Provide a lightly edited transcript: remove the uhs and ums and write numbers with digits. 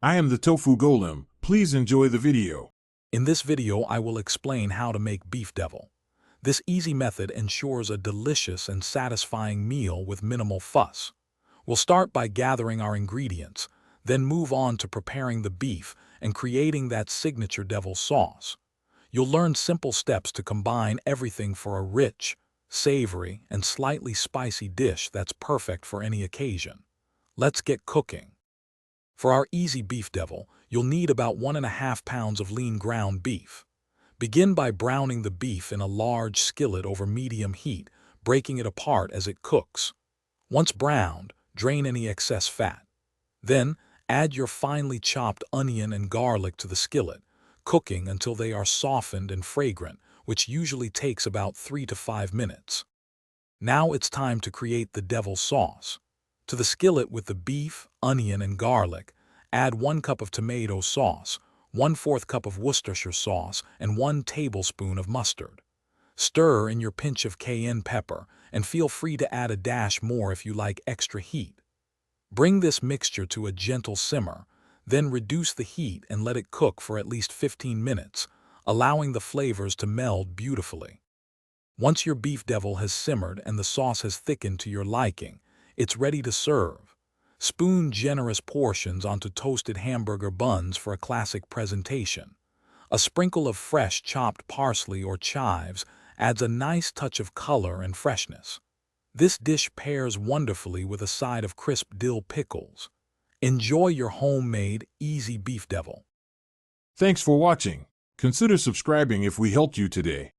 I am the Tofu Golem. Please enjoy the video. In this video, I will explain how to make beef devil. This easy method ensures a delicious and satisfying meal with minimal fuss. We'll start by gathering our ingredients, then move on to preparing the beef and creating that signature devil sauce. You'll learn simple steps to combine everything for a rich, savory, and slightly spicy dish that's perfect for any occasion. Let's get cooking. For our easy beef devil, you'll need about 1.5 pounds of lean ground beef. Begin by browning the beef in a large skillet over medium heat, breaking it apart as it cooks. Once browned, drain any excess fat. Then, add your finely chopped onion and garlic to the skillet, cooking until they are softened and fragrant, which usually takes about 3 to 5 minutes. Now it's time to create the devil sauce. To the skillet with the beef, onion, and garlic, add 1 cup of tomato sauce, 1/4 cup of Worcestershire sauce, and 1 tablespoon of mustard. Stir in your pinch of cayenne pepper, and feel free to add a dash more if you like extra heat. Bring this mixture to a gentle simmer, then reduce the heat and let it cook for at least 15 minutes, allowing the flavors to meld beautifully. Once your beef devil has simmered and the sauce has thickened to your liking, it's ready to serve. Spoon generous portions onto toasted hamburger buns for a classic presentation. A sprinkle of fresh chopped parsley or chives adds a nice touch of color and freshness. This dish pairs wonderfully with a side of crisp dill pickles. Enjoy your homemade, easy beef devil. Thanks for watching. Consider subscribing if we helped you today.